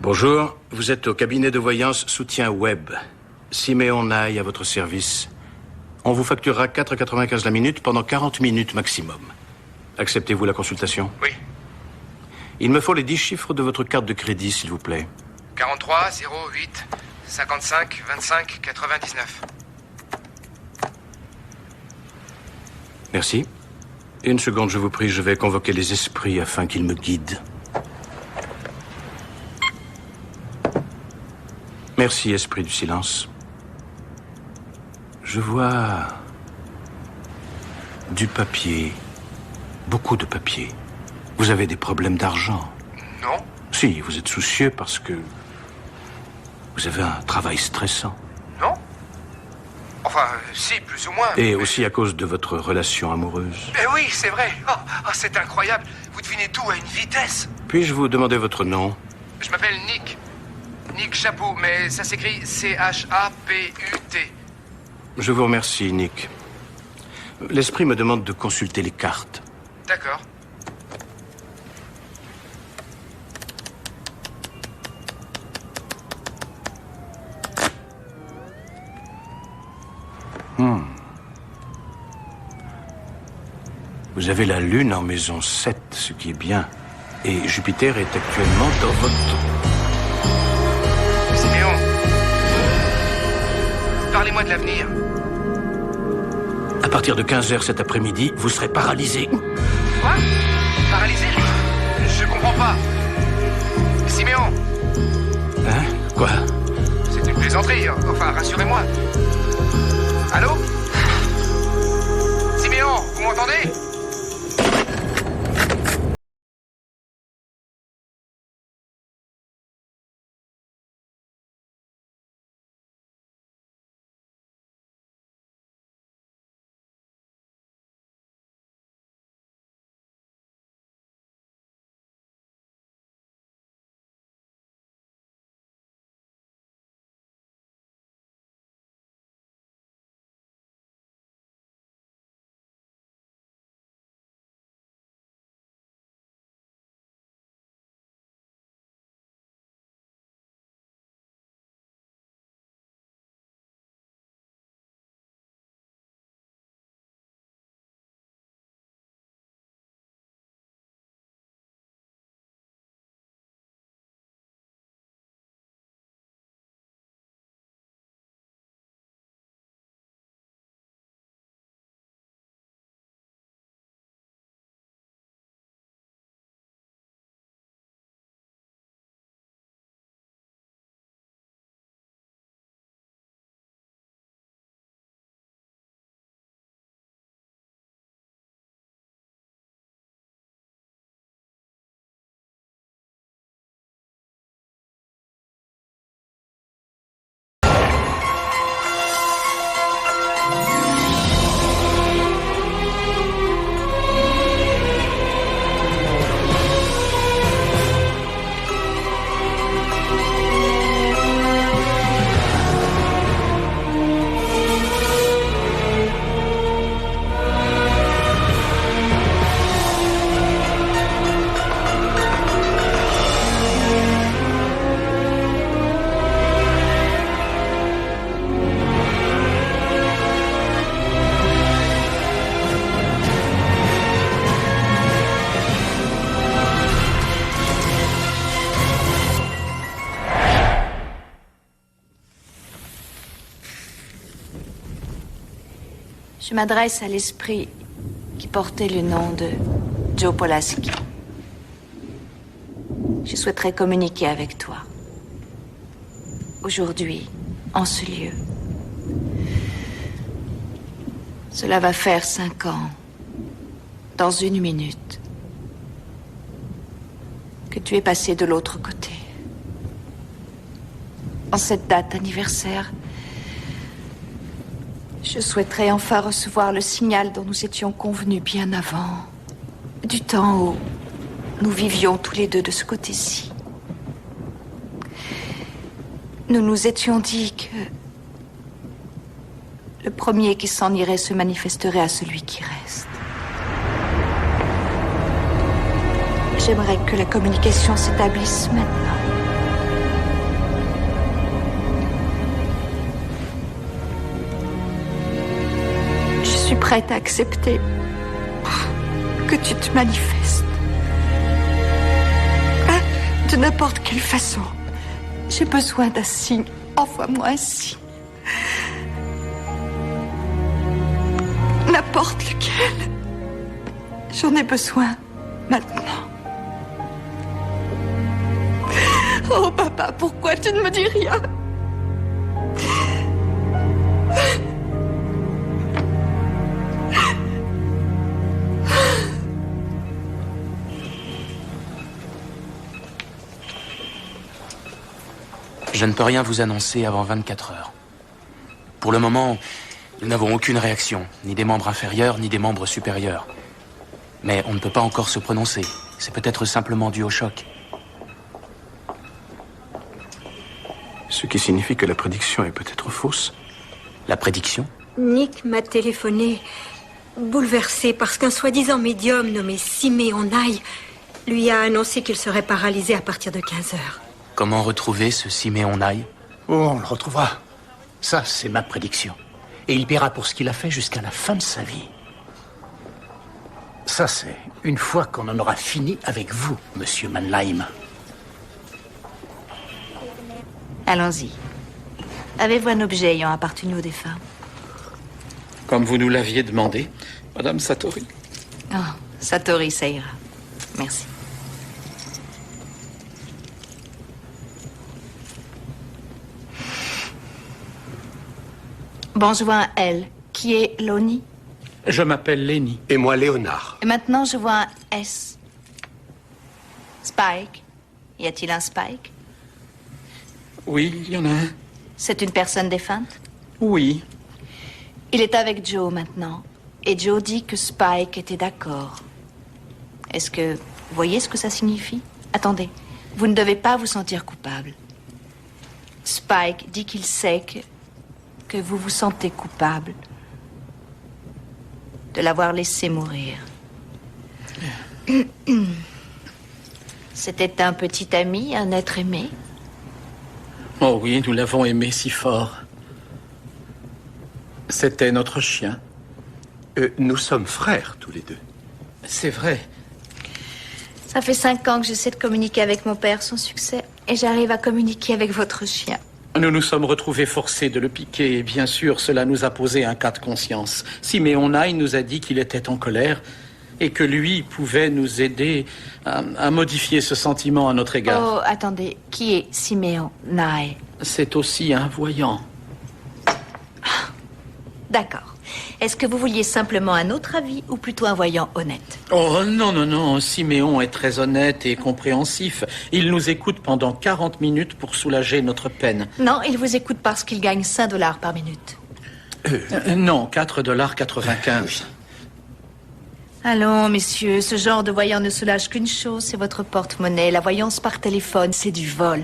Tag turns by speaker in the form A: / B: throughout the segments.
A: Bonjour, vous êtes au cabinet de voyance Soutien Web. Siméon Naï à votre service. On vous facturera 4,95 la minute pendant 40 minutes maximum. Acceptez-vous la consultation?
B: Oui.
A: Il me faut les 10 chiffres de votre carte de crédit, s'il vous plaît.
B: 43 08 55 25 99.
A: Merci. Une seconde, je vous prie, je vais convoquer les esprits afin qu'ils me guident. Merci, esprit du silence. Je vois du papier, beaucoup de papier. Vous avez des problèmes d'argent?
B: Non.
A: Si, vous êtes soucieux parce que vous avez un travail stressant.
B: Non. Enfin, si, plus ou moins.
A: Et aussi à cause de votre relation amoureuse.
B: Mais oui, c'est vrai. Oh, c'est incroyable. Vous devinez tout à une vitesse.
A: Puis-je vous demander votre nom?
B: Je m'appelle Nick. Nick Chaput, mais ça s'écrit C-H-A-P-U-T.
A: Je vous remercie, Nick. L'esprit me demande de consulter les cartes.
B: D'accord.
A: Vous avez la Lune en maison 7, ce qui est bien. Et Jupiter est actuellement dans votre...
B: Siméon, parlez-moi de l'avenir.
A: À partir de 15h cet après-midi, vous serez paralysé.
B: Quoi? Paralysé? Je comprends pas. Siméon.
A: Hein? Quoi?
B: C'est une plaisanterie. Enfin, rassurez-moi. Allô? Siméon, vous m'entendez?
C: Je m'adresse à l'esprit qui portait le nom de Joe Polaski. Je souhaiterais communiquer avec toi. Aujourd'hui, en ce lieu. Cela va faire 5 ans, dans 1 minute, que tu es passé de l'autre côté. En cette date anniversaire, je souhaiterais enfin recevoir le signal dont nous étions convenus bien avant, du temps où nous vivions tous les deux de ce côté-ci. Nous nous étions dit que le premier qui s'en irait se manifesterait à celui qui reste. J'aimerais que la communication s'établisse maintenant. prête à accepter que tu te manifestes. De n'importe quelle façon. J'ai besoin d'un signe. Envoie-moi un signe. N'importe lequel. J'en ai besoin maintenant. Oh, papa, pourquoi tu ne me dis rien?
D: Je ne peux rien vous annoncer avant 24 heures. Pour le moment, nous n'avons aucune réaction, ni des membres inférieurs, ni des membres supérieurs. Mais on ne peut pas encore se prononcer. C'est peut-être simplement dû au choc.
A: Ce qui signifie que la prédiction est peut-être fausse.
D: La prédiction?
E: Nick m'a téléphoné, bouleversé parce qu'un soi-disant médium nommé Siméon Nye lui a annoncé qu'il serait paralysé à partir de 15 heures.
D: Comment retrouver ce Siméon Nye?
F: Oh, on le retrouvera. Ça, c'est ma prédiction. Et il paiera pour ce qu'il a fait jusqu'à la fin de sa vie. Ça, c'est une fois qu'on en aura fini avec vous, monsieur Mannheim.
C: Allons-y. Avez-vous un objet ayant appartenu au défunt?
G: Comme vous nous l'aviez demandé, Madame Satori.
C: Oh, Satori, ça ira. Merci. Bon, je vois un L. Qui est Lonnie?
G: Je m'appelle Lenny.
H: Et moi, Léonard.
C: Et maintenant, je vois un S. Spike. Y a-t-il un Spike?
G: Oui, il y en a un.
C: C'est une personne défunte?
G: Oui.
C: Il est avec Joe maintenant. Et Joe dit que Spike était d'accord. Est-ce que vous voyez ce que ça signifie? Attendez, vous ne devez pas vous sentir coupable. Spike dit qu'il sait que vous vous sentez coupable de l'avoir laissé mourir. C'était un petit ami, un être aimé.
G: Oh oui, nous l'avons aimé si fort. C'était notre chien.
H: Nous sommes frères, tous les deux.
G: C'est vrai.
C: Ça fait 5 ans que j'essaie de communiquer avec mon père sans succès. Et j'arrive à communiquer avec votre chien.
G: Nous nous sommes retrouvés forcés de le piquer et bien sûr, cela nous a posé un cas de conscience. Siméon Nye nous a dit qu'il était en colère et que lui pouvait nous aider à modifier ce sentiment à notre égard.
C: Oh, attendez. Qui est Siméon Nye?
G: C'est aussi un voyant.
C: D'accord. Est-ce que vous vouliez simplement un autre avis ou plutôt un voyant honnête?
G: Oh non, non, non, Siméon est très honnête et compréhensif. Il nous écoute pendant 40 minutes pour soulager notre peine.
C: Non, il vous écoute parce qu'il gagne 5 $ par minute.
G: Non, 4,95 $.
C: Allons, messieurs, ce genre de voyant ne soulage qu'une chose, c'est votre porte-monnaie. La voyance par téléphone, c'est du vol.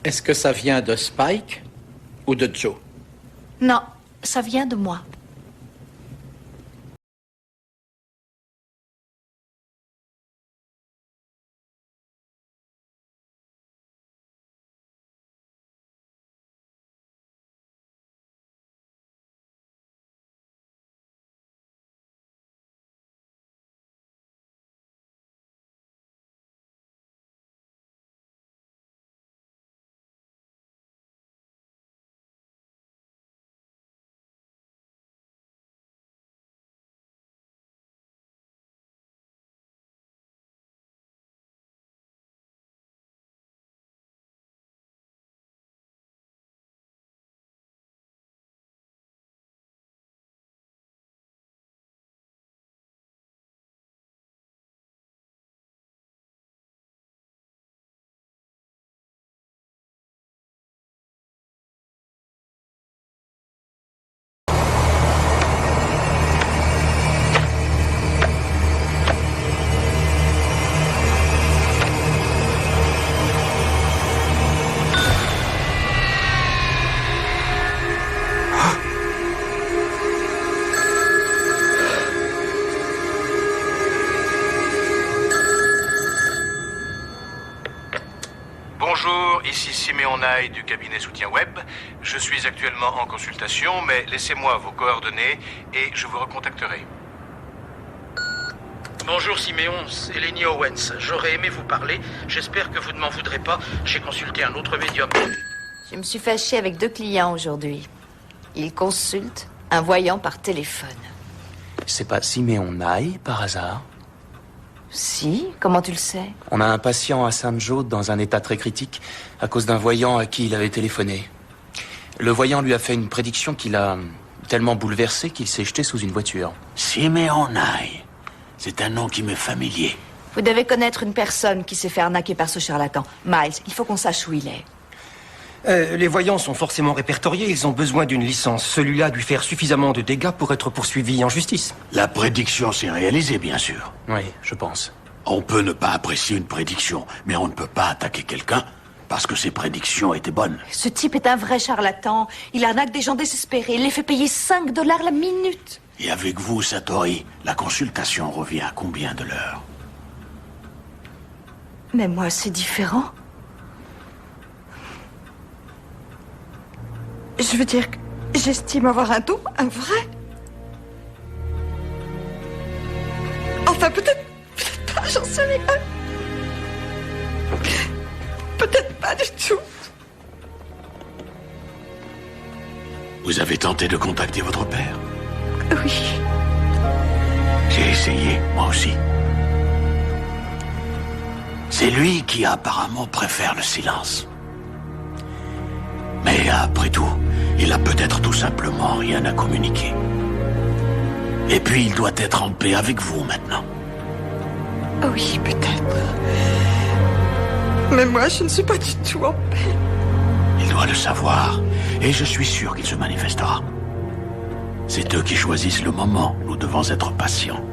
G: Est-ce que ça vient de Spike ou de Joe?
C: Non, ça vient de moi.
A: Siméon Nye du cabinet soutien web. Je suis actuellement en consultation, mais laissez-moi vos coordonnées et je vous recontacterai.
G: Bonjour Siméon, c'est Lenny Owens. J'aurais aimé vous parler. J'espère que vous ne m'en voudrez pas. J'ai consulté un autre médium.
C: Je me suis fâchée avec 2 clients aujourd'hui. Ils consultent un voyant par téléphone.
D: C'est pas Siméon Nye, par hasard?
C: Si, comment tu le sais?
D: On a un patient à Saint-Joe dans un état très critique à cause d'un voyant à qui il avait téléphoné. Le voyant lui a fait une prédiction qui l'a tellement bouleversé qu'il s'est jeté sous une voiture.
I: Siméon Nye. C'est un nom qui m'est familier.
C: Vous devez connaître une personne qui s'est fait arnaquer par ce charlatan. Miles, il faut qu'on sache où il est.
J: Les voyants sont forcément répertoriés, ils ont besoin d'une licence. Celui-là a dû faire suffisamment de dégâts pour être poursuivi en justice.
I: La prédiction s'est réalisée, bien sûr.
D: Oui, je pense.
I: On peut ne pas apprécier une prédiction, mais on ne peut pas attaquer quelqu'un parce que ses prédictions étaient bonnes.
C: Ce type est un vrai charlatan. Il arnaque des gens désespérés. Il les fait payer $5 la minute.
I: Et avec vous, Satori, la consultation revient à combien de l'heure?
C: Mais moi, c'est différent. Je veux dire que j'estime avoir un don, un vrai. Enfin, peut-être pas, j'en sais rien. Peut-être pas du tout.
I: Vous avez tenté de contacter votre père?
C: Oui.
I: J'ai essayé, moi aussi. C'est lui qui apparemment préfère le silence. Mais après tout, il a peut-être tout simplement rien à communiquer. Et puis il doit être en paix avec vous maintenant.
C: Oui, peut-être. Mais moi, je ne suis pas du tout en paix.
I: Il doit le savoir, et je suis sûr qu'il se manifestera. C'est eux qui choisissent le moment. Nous devons être patients.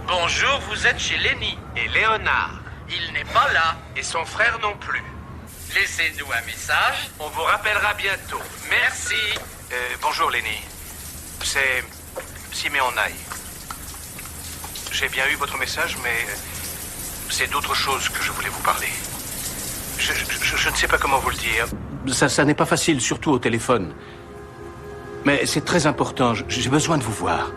G: Bonjour, vous êtes chez Lenny.
A: Et Léonard.
G: Il n'est pas là.
A: Et son frère non plus.
G: Laissez-nous un message.
A: On vous rappellera bientôt.
G: Merci.
A: Bonjour, Lenny. C'est Siméon Nye. J'ai bien eu votre message, mais c'est d'autre chose que je voulais vous parler. Je ne sais pas comment vous le dire. Ça n'est pas facile, surtout au téléphone. Mais c'est très important. J'ai besoin de vous voir.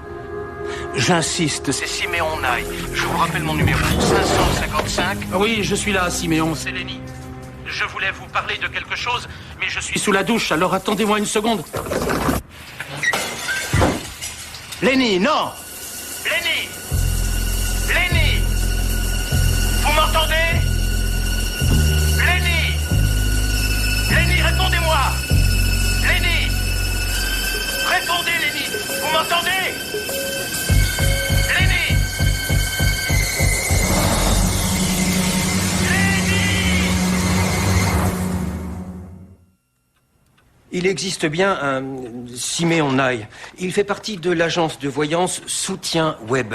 A: J'insiste, c'est Siméon Nye. Je vous rappelle mon numéro 555.
G: Oui, je suis là, Siméon, c'est Lenny. Je voulais vous parler de quelque chose, mais je suis sous la douche, alors attendez-moi une seconde.
A: Lenny, non!
G: Lenny! Lenny! Vous m'entendez? Lenny! Lenny, répondez-moi! Lenny! Répondez, Lenny! Vous m'entendez? Lenny!
J: Il existe bien un Siméon Nye. Il fait partie de l'agence de voyance Soutien Web.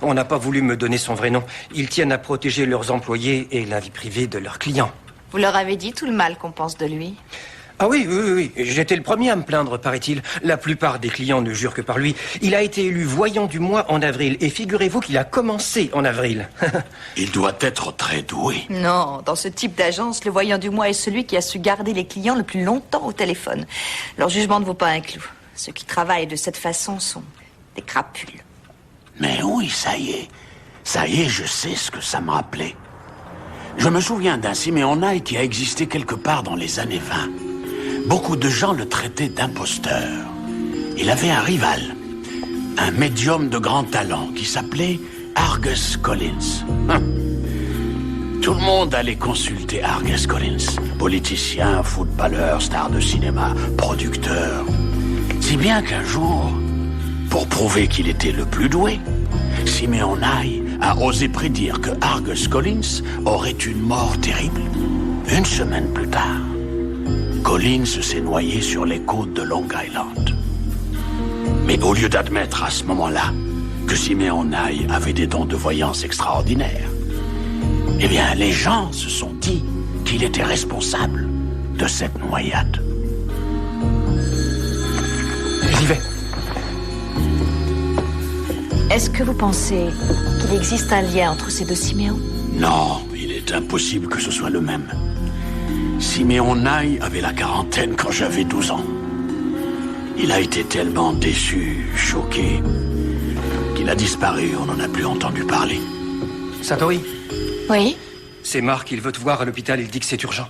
J: On n'a pas voulu me donner son vrai nom. Ils tiennent à protéger leurs employés et la vie privée de leurs clients.
C: Vous leur avez dit tout le mal qu'on pense de lui?
J: Ah oui. J'étais le premier à me plaindre, paraît-il. La plupart des clients ne jurent que par lui. Il a été élu voyant du mois en avril. Et figurez-vous qu'il a commencé en avril.
I: Il doit être très doué.
C: Non, dans ce type d'agence, le voyant du mois est celui qui a su garder les clients le plus longtemps au téléphone. Leur jugement ne vaut pas un clou. Ceux qui travaillent de cette façon sont des crapules.
I: Mais oui, ça y est. Ça y est, je sais ce que ça me rappelait. Je me souviens d'un Siméon Nye qui a existé quelque part dans les années 20. Beaucoup de gens le traitaient d'imposteur. Il avait un rival, un médium de grand talent qui s'appelait Argus Collins. Tout le monde allait consulter Argus Collins. Politicien, footballeur, star de cinéma, producteur. Si bien qu'un jour, pour prouver qu'il était le plus doué, Siméon Nye a osé prédire que Argus Collins aurait une mort terrible. Une semaine plus tard, Collins s'est noyé sur les côtes de Long Island. Mais au lieu d'admettre à ce moment-là que Siméon Nye avait des dons de voyance extraordinaires, eh bien, les gens se sont dit qu'il était responsable de cette noyade.
D: J'y vais.
C: Est-ce que vous pensez qu'il existe un lien entre ces deux Siméons?
I: Non, il est impossible que ce soit le même. Siméon Nye avait la quarantaine quand j'avais 12 ans. Il a été tellement déçu, choqué, qu'il a disparu, on n'en a plus entendu parler.
J: Satori?
C: Oui?
J: C'est Marc, il veut te voir à l'hôpital, il dit que c'est urgent.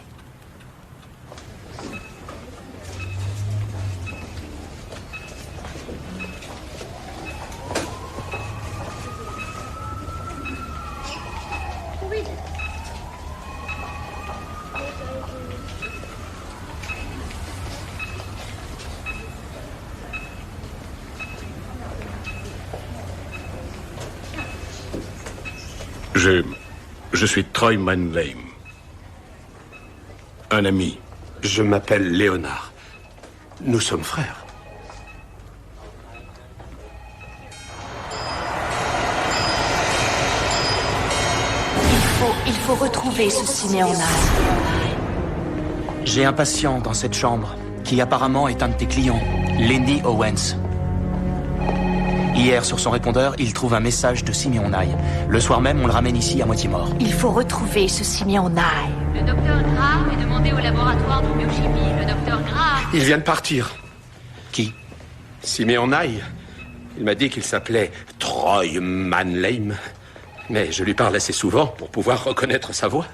A: Je suis Troy Manlame. Un ami.
H: Je m'appelle Léonard. Nous sommes frères.
C: Il faut retrouver ce Siméon Nye.
D: J'ai un patient dans cette chambre qui apparemment est un de tes clients, Lenny Owens. Hier, sur son répondeur, il trouve un message de Siméon Nye. Le soir même, on le ramène ici à moitié mort.
C: Il faut retrouver ce Siméon Nye.
K: Le docteur Graham est demandé au laboratoire de biochimie. Le docteur Graham...
H: Il vient de partir.
D: Qui?
H: Siméon Nye. Il m'a dit qu'il s'appelait Troy Manlame. Mais je lui parle assez souvent pour pouvoir reconnaître sa voix.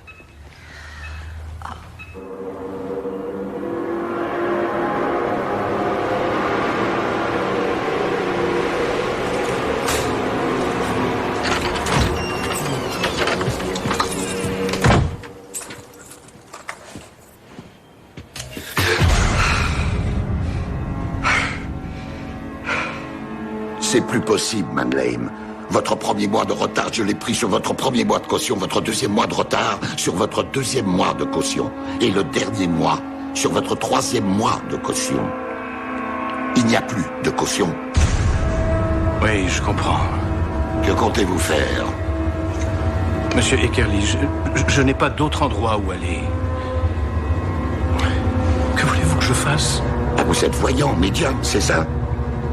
L: C'est plus possible, Manlame. Votre premier mois de retard, je l'ai pris sur votre premier mois de caution. Votre deuxième mois de retard, sur votre deuxième mois de caution. Et le dernier mois, sur votre troisième mois de caution. Il n'y a plus de caution.
A: Oui, je comprends.
L: Que comptez-vous faire?
A: Monsieur Eckerly, je n'ai pas d'autre endroit où aller. Que voulez-vous que je fasse?
L: Ah, vous êtes voyant, médium, c'est ça?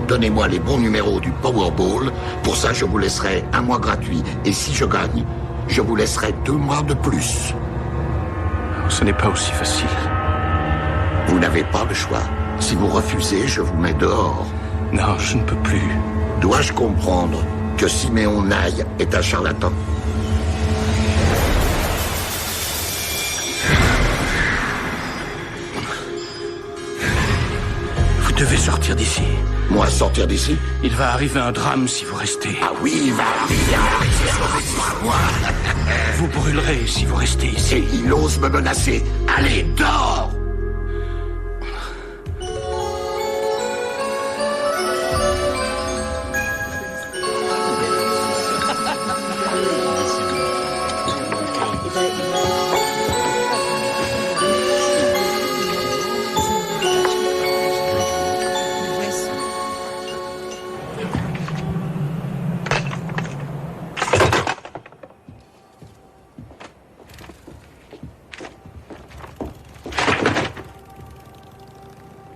L: Donnez-moi les bons numéros du Powerball. Pour ça, je vous laisserai un mois gratuit. Et si je gagne, je vous laisserai 2 mois de plus.
A: Ce n'est pas aussi facile.
L: Vous n'avez pas le choix. Si vous refusez, je vous mets dehors.
A: Non, je ne peux plus.
L: Dois-je comprendre que Siméon Nye est un charlatan?
A: Vous devez sortir d'ici.
L: Moi, sortir d'ici?
A: Il va arriver un drame si vous restez.
L: Ah oui, il va arriver un drame.
A: Vous brûlerez si vous restez ici.
L: Et il ose me menacer. Allez, dehors!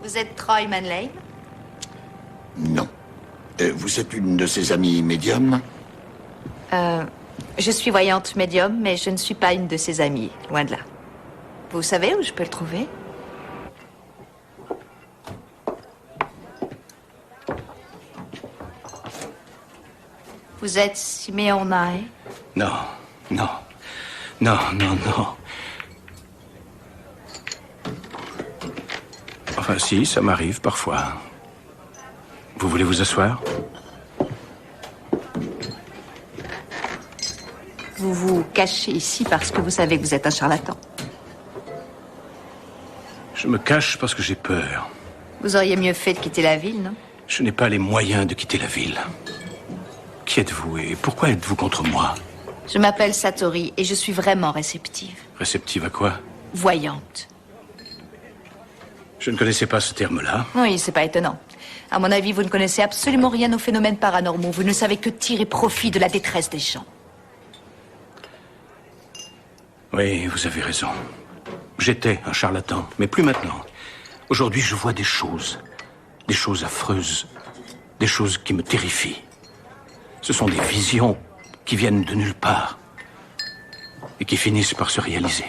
C: Vous êtes Troy Manlame?
L: Non. Vous êtes une de ses amies médiums?
C: Je suis voyante médium, mais je ne suis pas une de ses amies, loin de là. Vous savez où je peux le trouver? Vous êtes Siméon Nye?
A: Non, non, non, non, non. Enfin, si, ça m'arrive parfois. Vous voulez vous asseoir?
C: Vous vous cachez ici parce que vous savez que vous êtes un charlatan.
A: Je me cache parce que j'ai peur.
C: Vous auriez mieux fait de quitter la ville, non?
A: Je n'ai pas les moyens de quitter la ville. Qui êtes-vous et pourquoi êtes-vous contre moi?
C: Je m'appelle Satori et je suis vraiment réceptive.
A: Réceptive à quoi?
C: Voyante.
A: Je ne connaissais pas ce terme-là.
C: Oui, c'est pas étonnant. À mon avis, vous ne connaissez absolument rien aux phénomènes paranormaux. Vous ne savez que tirer profit de la détresse des gens.
A: Oui, vous avez raison. J'étais un charlatan, mais plus maintenant. Aujourd'hui, je vois des choses affreuses, des choses qui me terrifient. Ce sont des visions qui viennent de nulle part et qui finissent par se réaliser.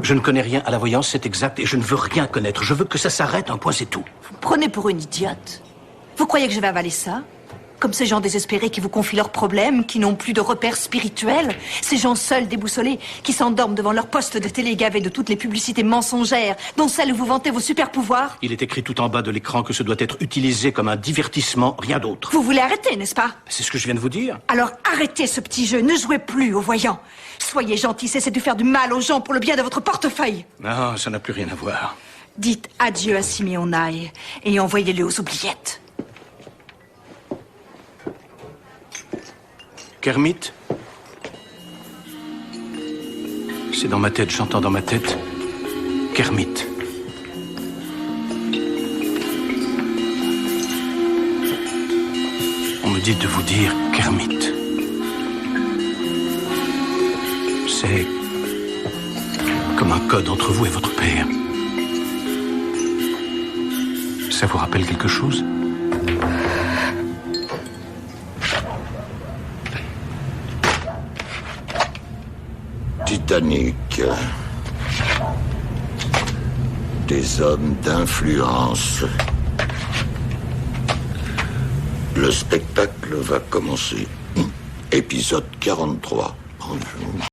A: Je ne connais rien à la voyance, c'est exact, et je ne veux rien connaître. Je veux que ça s'arrête, un point, c'est tout.
C: Vous me prenez pour une idiote. Vous croyez que je vais avaler ça? Comme ces gens désespérés qui vous confient leurs problèmes, qui n'ont plus de repères spirituels. Ces gens seuls, déboussolés, qui s'endorment devant leur poste de télé gavé de toutes les publicités mensongères, dont celle où vous vantez vos super pouvoirs.
A: Il est écrit tout en bas de l'écran que ce doit être utilisé comme un divertissement, rien d'autre.
C: Vous voulez arrêter, n'est-ce pas?
A: C'est ce que je viens de vous dire.
C: Alors arrêtez ce petit jeu, ne jouez plus aux voyants. Soyez gentils, cessez de faire du mal aux gens pour le bien de votre portefeuille.
A: Non, ça n'a plus rien à voir.
C: Dites adieu à Simeon Nye et envoyez-le aux oubliettes.
A: Kermit? C'est dans ma tête, j'entends dans ma tête Kermit. On me dit de vous dire Kermit. C'est comme un code entre vous et votre père. Ça vous rappelle quelque chose?
L: Titanic. Des hommes d'influence. Le spectacle va commencer. Épisode 43. Bonjour.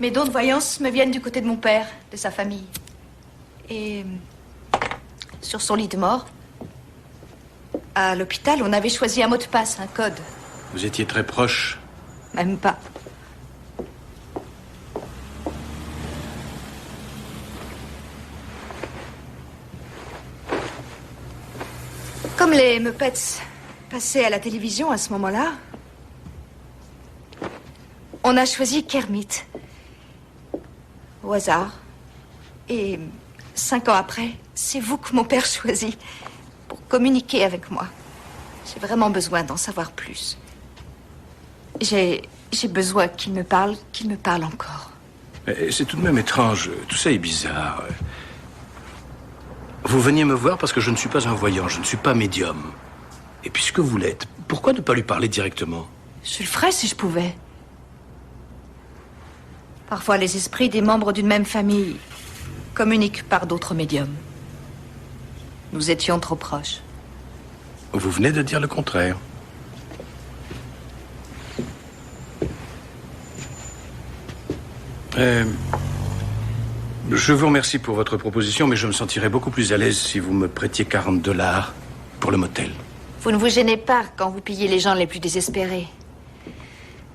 C: Mes dons de voyance me viennent du côté de mon père, de sa famille. Et sur son lit de mort, à l'hôpital, on avait choisi un mot de passe, un code.
A: Vous étiez très proche.
C: Même pas. Comme les Muppets passaient à la télévision à ce moment-là, on a choisi Kermit. Au hasard. Et 5 ans après, c'est vous que mon père choisit pour communiquer avec moi. J'ai vraiment besoin d'en savoir plus. J'ai besoin qu'il me parle encore.
A: C'est tout de même étrange. Tout ça est bizarre. Vous veniez me voir parce que je ne suis pas un voyant, je ne suis pas médium. Et puisque vous l'êtes, pourquoi ne pas lui parler directement?
C: Je le ferais si je pouvais. Parfois, les esprits des membres d'une même famille communiquent par d'autres médiums. Nous étions trop proches.
A: Vous venez de dire le contraire. Je vous remercie pour votre proposition, mais je me sentirais beaucoup plus à l'aise si vous me prêtiez $40 pour le motel.
C: Vous ne vous gênez pas quand vous pillez les gens les plus désespérés.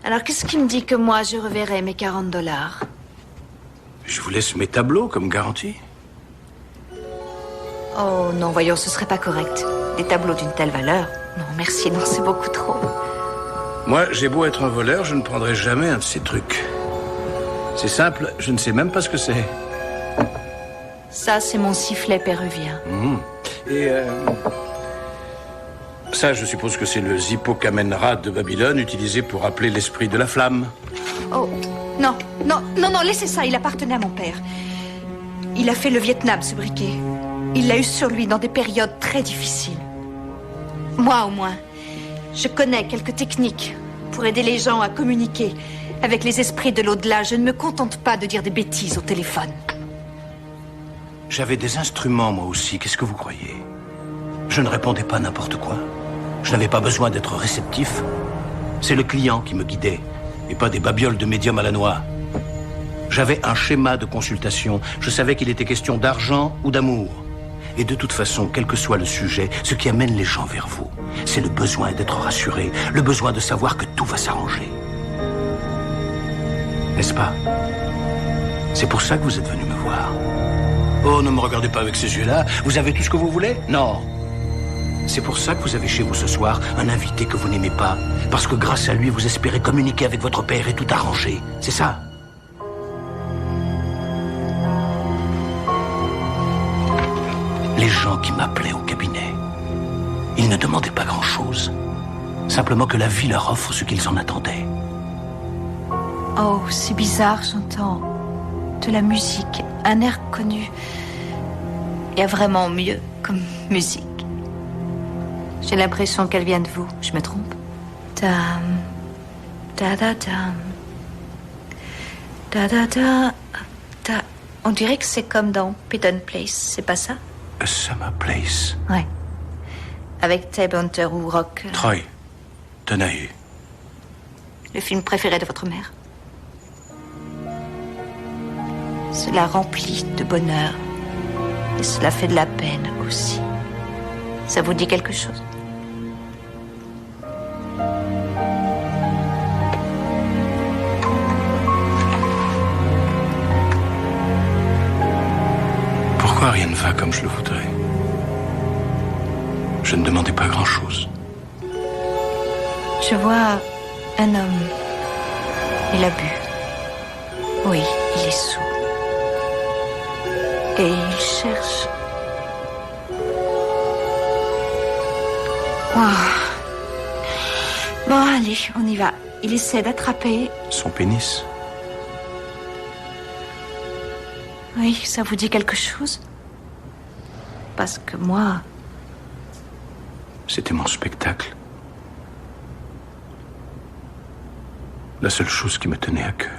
C: Alors, qu'est-ce qui me dit que moi, je reverrai mes $40?
A: Je vous laisse mes tableaux comme garantie.
C: Oh non, voyons, ce serait pas correct. Des tableaux d'une telle valeur. Non, merci, non, c'est beaucoup trop.
A: Moi, j'ai beau être un voleur, je ne prendrai jamais un de ces trucs. C'est simple, je ne sais même pas ce que c'est.
C: Ça, c'est mon sifflet péruvien.
A: Et ça, je suppose que c'est le Zippo-Kamenra de Babylone, utilisé pour appeler l'esprit de la flamme.
C: Oh, non, non, non, non, laissez ça, il appartenait à mon père. Il a fait le Vietnam, ce briquet. Il l'a eu sur lui dans des périodes très difficiles. Moi, au moins, je connais quelques techniques pour aider les gens à communiquer avec les esprits de l'au-delà. Je ne me contente pas de dire des bêtises au téléphone.
A: J'avais des instruments, moi aussi, qu'est-ce que vous croyez? Je ne répondais pas n'importe quoi. Je n'avais pas besoin d'être réceptif. C'est le client qui me guidait, et pas des babioles de médium à la noix. J'avais un schéma de consultation. Je savais qu'il était question d'argent ou d'amour. Et de toute façon, quel que soit le sujet, ce qui amène les gens vers vous, c'est le besoin d'être rassuré, le besoin de savoir que tout va s'arranger. N'est-ce pas? C'est pour ça que vous êtes venu me voir. Oh, ne me regardez pas avec ces yeux-là. Vous avez tout ce que vous voulez? Non. C'est pour ça que vous avez chez vous ce soir un invité que vous n'aimez pas. Parce que grâce à lui, vous espérez communiquer avec votre père et tout arranger. C'est ça? Les gens qui m'appelaient au cabinet, ils ne demandaient pas grand-chose. Simplement que la vie leur offre ce qu'ils en attendaient.
C: Oh, c'est bizarre, j'entends de la musique, un air connu. Il y a vraiment mieux comme musique. J'ai l'impression qu'elle vient de vous, je me trompe? Dam, da da dam, da da da, da. On dirait que c'est comme dans Peyton Place, c'est pas ça?
A: A Summer Place.
C: Ouais. Avec Ted Hunter ou Rock.
A: Troy Donahue.
C: Le film préféré de votre mère. Cela remplit de bonheur. Et cela fait de la peine aussi. Ça vous dit quelque chose?
A: Pourquoi rien ne va comme je le voudrais? Je ne demandais pas grand-chose.
C: Je vois un homme. Il a bu. Oui, il est sourd. Et il cherche. Oh. Bon, allez, on y va. Il essaie d'attraper.
A: Son pénis.
C: Oui, ça vous dit quelque chose? Parce que moi...
A: C'était mon spectacle. La seule chose qui me tenait à cœur.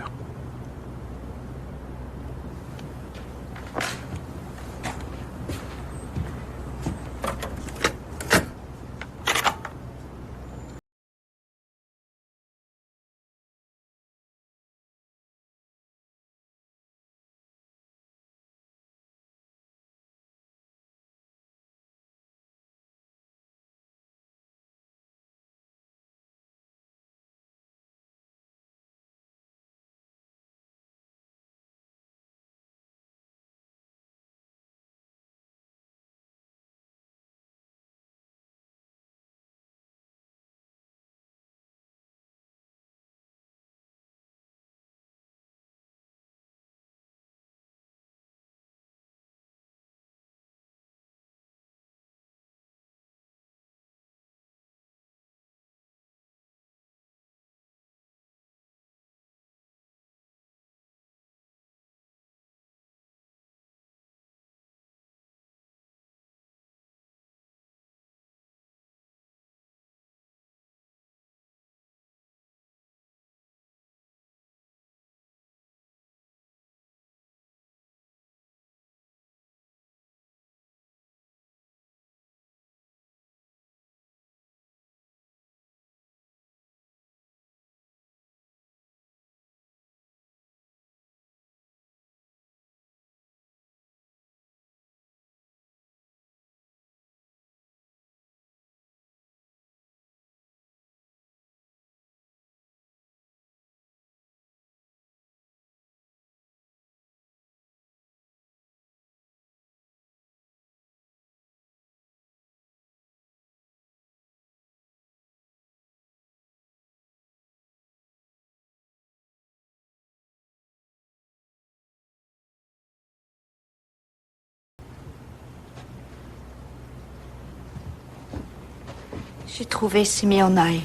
C: J'ai trouvé Simeon Nye.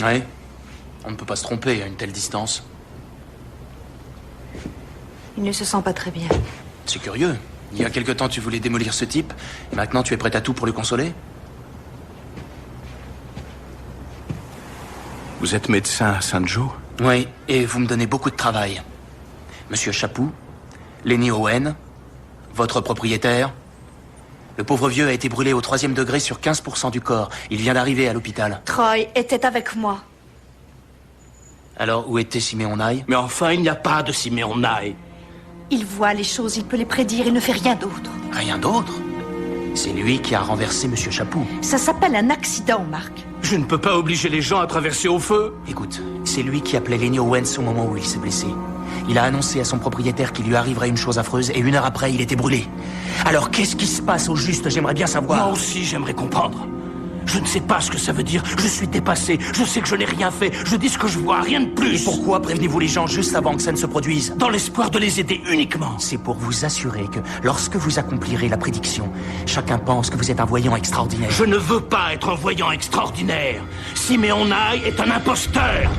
D: Oui. On ne peut pas se tromper à une telle distance.
C: Il ne se sent pas très bien.
D: C'est curieux. Il y a quelque temps, tu voulais démolir ce type, et maintenant tu es prête à tout pour le consoler?
A: Vous êtes médecin à Saint-Joe?
D: Oui, et vous me donnez beaucoup de travail. Monsieur Chapou, Lenny Owen, votre propriétaire. Le pauvre vieux a été brûlé au 3e degré sur 15% du corps. Il vient d'arriver à l'hôpital.
C: Troy était avec moi.
D: Alors, où était Simeon Nye?
F: Mais enfin, il n'y a pas de Simeon Nye.
C: Il voit les choses, il peut les prédire, il ne fait rien d'autre.
D: Rien d'autre? C'est lui qui a renversé Monsieur Chapou.
C: Ça s'appelle un accident, Marc.
F: Je ne peux pas obliger les gens à traverser au feu.
D: Écoute, c'est lui qui appelait Lenny Owens au moment où il s'est blessé. Il a annoncé à son propriétaire qu'il lui arriverait une chose affreuse et 1 heure après, il était brûlé. Alors, qu'est-ce qui se passe au juste? J'aimerais bien savoir.
F: Moi aussi, j'aimerais comprendre. Je ne sais pas ce que ça veut dire. Je suis dépassé. Je sais que je n'ai rien fait. Je dis ce que je vois, rien de plus.
D: Et pourquoi prévenez-vous les gens juste avant que ça ne se produise?
F: Dans l'espoir de les aider uniquement.
D: C'est pour vous assurer que lorsque vous accomplirez la prédiction, chacun pense que vous êtes un voyant extraordinaire.
F: Je ne veux pas être un voyant extraordinaire. Simeon Nye est un imposteur.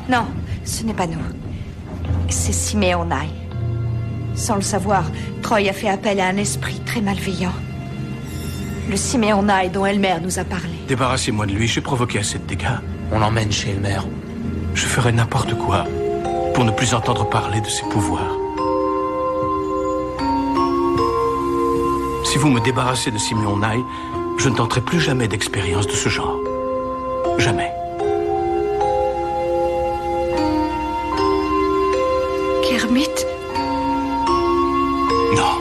C: Non, ce n'est pas nous. C'est Simeon Nye. Sans le savoir, Troy a fait appel à un esprit très malveillant. Le Simeon Nye dont Elmer nous a parlé.
A: Débarrassez-moi de lui, j'ai provoqué assez de dégâts.
D: On l'emmène chez Elmer.
A: Je ferai n'importe quoi pour ne plus entendre parler de ses pouvoirs. Si vous me débarrassez de Simeon Nye, je ne tenterai plus jamais d'expérience de ce genre. Jamais.
C: Kermit?
A: Non.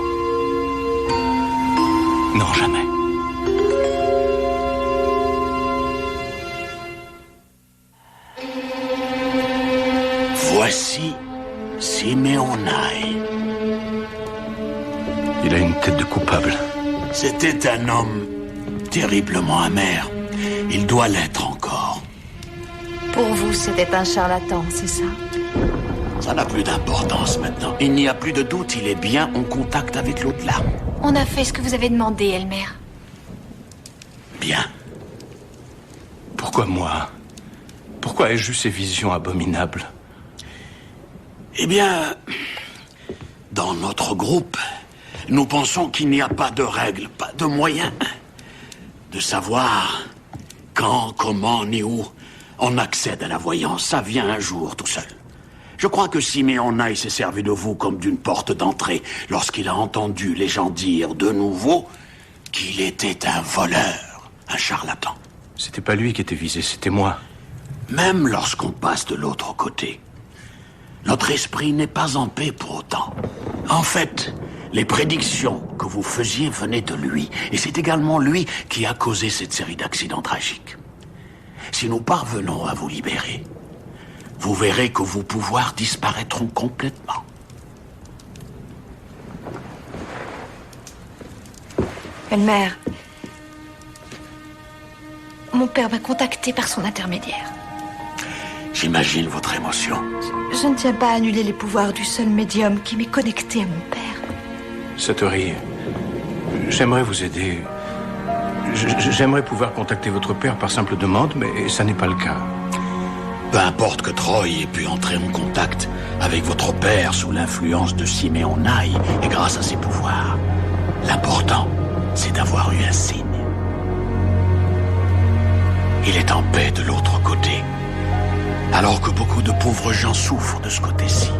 A: Non, jamais.
I: Voici Simeon Nye.
A: Il a une tête de coupable.
I: C'était un homme terriblement amer. Il doit l'être encore.
C: Pour vous, c'était un charlatan, c'est ça?
I: Ça n'a plus d'importance maintenant. Il n'y a plus de doute, il est bien en contact avec l'au-delà.
K: On a fait ce que vous avez demandé, Elmer.
I: Bien.
A: Pourquoi moi? Pourquoi ai-je eu ces visions abominables?
I: Eh bien, dans notre groupe, nous pensons qu'il n'y a pas de règles, pas de moyens de savoir quand, comment, ni où on accède à la voyance. Ça vient un jour tout seul. Je crois que Simeon Nye s'est servi de vous comme d'une porte d'entrée lorsqu'il a entendu les gens dire de nouveau qu'il était un voleur, un charlatan.
A: C'était pas lui qui était visé, c'était moi.
I: Même lorsqu'on passe de l'autre côté, notre esprit n'est pas en paix pour autant. En fait, les prédictions que vous faisiez venaient de lui, et c'est également lui qui a causé cette série d'accidents tragiques. Si nous parvenons à vous libérer, vous verrez que vos pouvoirs disparaîtront complètement.
C: Elmer, mon père m'a contacté par son intermédiaire.
I: J'imagine votre émotion.
C: Je ne tiens pas à annuler les pouvoirs du seul médium qui m'est connecté à mon père.
A: Satori, j'aimerais vous aider. J'aimerais pouvoir contacter votre père par simple demande, mais ça n'est pas le cas.
I: Peu importe que Troy ait pu entrer en contact avec votre père sous l'influence de Simeon Nye et grâce à ses pouvoirs. L'important, c'est d'avoir eu un signe. Il est en paix de l'autre côté, alors que beaucoup de pauvres gens souffrent de ce côté-ci.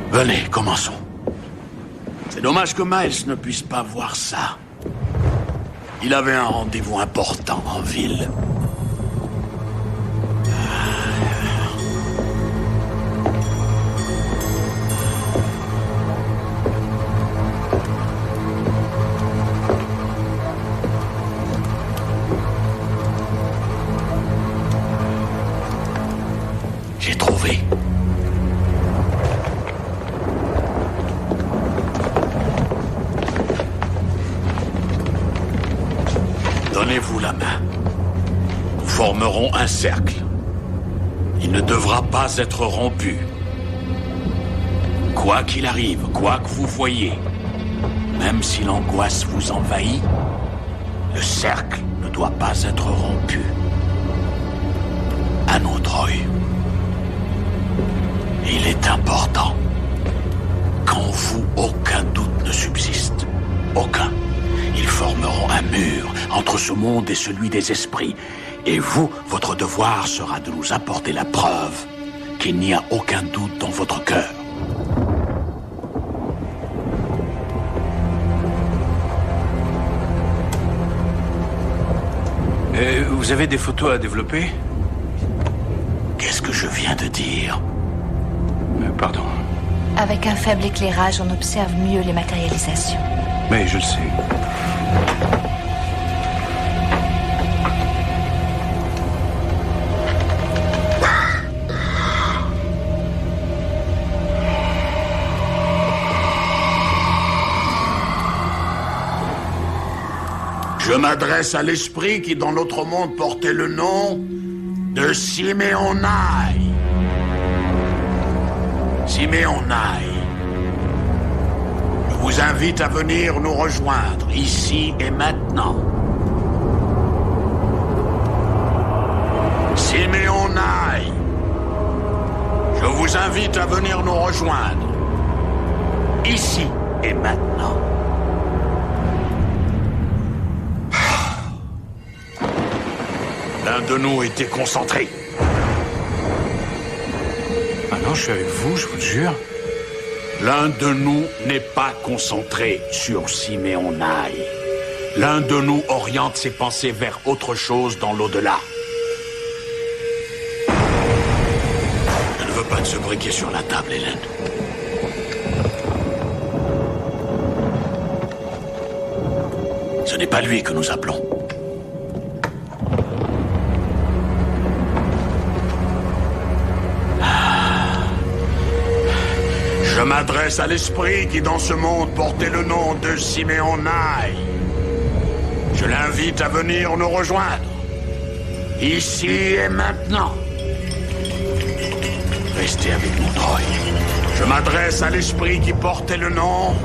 I: Venez, commençons. C'est dommage que Miles ne puisse pas voir ça. Il avait un rendez-vous important en ville. J'ai trouvé. Donnez-vous la main. Nous formerons un cercle. il ne devra pas être rompu. Quoi qu'il arrive, quoi que vous voyez, même si l'angoisse vous envahit, le cercle ne doit pas être rompu. À nous, Troy. Il est important qu'en vous, aucun doute ne subsiste. Aucun. Ils formeront un mur entre ce monde et celui des esprits. Et vous, votre devoir sera de nous apporter la preuve qu'il n'y a aucun doute dans votre cœur.
A: Et vous avez des photos à développer?
I: Qu'est-ce que je viens de dire?
A: Pardon.
C: Avec un faible éclairage, on observe mieux les matérialisations.
A: Mais je le sais.
I: Je m'adresse à l'esprit qui, dans notre monde, portait le nom de Simeonai. Simeonai. Je vous invite à venir nous rejoindre, ici et maintenant. Simeonai. Je vous invite à venir nous rejoindre, ici et maintenant. L'un de nous était concentré.
A: Ah non, je suis avec vous, je vous le jure.
I: L'un de nous n'est pas concentré sur Simeonai. L'un de nous oriente ses pensées vers autre chose dans l'au-delà. Je ne veux pas de ce briquet sur la table, Hélène. Ce n'est pas lui que nous appelons. Je m'adresse à l'esprit qui, dans ce monde, portait le nom de Simeonai. Je l'invite à venir nous rejoindre, ici et maintenant. Restez avec nous, Troy. Je m'adresse à l'esprit qui portait le nom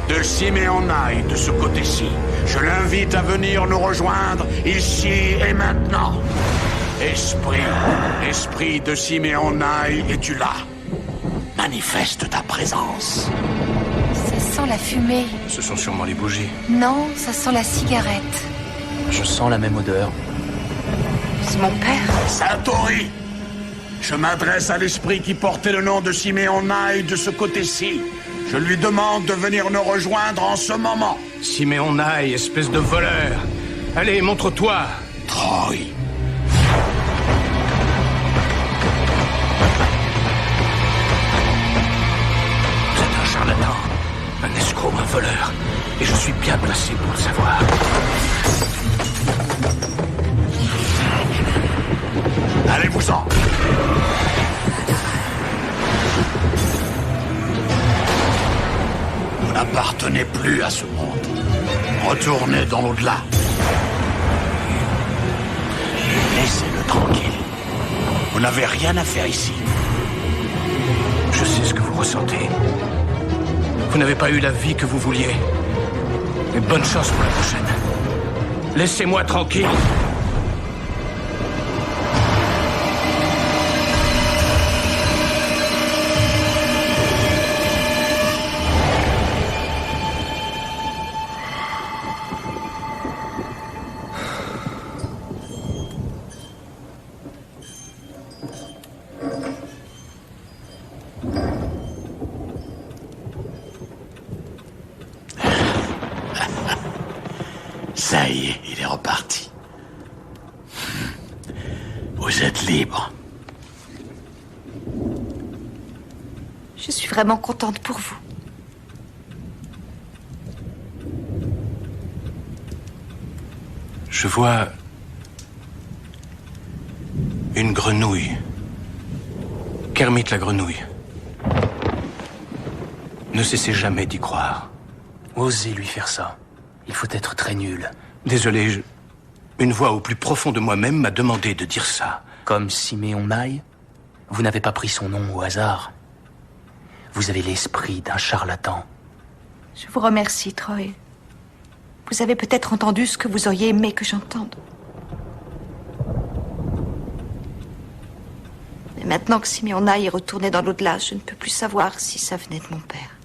I: de Simeonai de ce côté-ci. Je l'invite à venir nous rejoindre, ici et maintenant. Esprit de Simeonai, es-tu là? Manifeste ta présence.
K: Ça sent la fumée.
A: Ce sont sûrement les bougies.
K: Non, ça sent la cigarette.
D: Je sens la même odeur.
K: C'est mon père.
I: Satori, je m'adresse à l'esprit qui portait le nom de Simeonai de ce côté-ci. Je lui demande de venir nous rejoindre en ce moment.
A: Simeonai, espèce de voleur. Allez, montre-toi.
I: Troy.
A: Un escroc, un voleur. Et je suis bien placé pour le savoir.
I: Allez-vous-en. Vous n'appartenez plus à ce monde. Retournez dans l'au-delà. Laissez-le tranquille. Vous n'avez rien à faire ici.
A: Je sais ce que vous ressentez. Vous n'avez pas eu la vie que vous vouliez. Mais bonne chance pour la prochaine. Laissez-moi tranquille.
I: Ça y est, il est reparti. Vous êtes libre.
C: Je suis vraiment contente pour vous.
A: Je vois une grenouille. Kermit la grenouille. Ne cessez jamais d'y croire.
D: Osez lui faire ça. Il faut être très nul.
A: Désolé, une voix au plus profond de moi-même m'a demandé de dire ça.
D: Comme Simeonai? Vous n'avez pas pris son nom au hasard. Vous avez l'esprit d'un charlatan.
C: Je vous remercie, Troy. Vous avez peut-être entendu ce que vous auriez aimé que j'entende. Mais maintenant que Simeon Nye est retourné dans l'au-delà, je ne peux plus savoir si ça venait de mon père.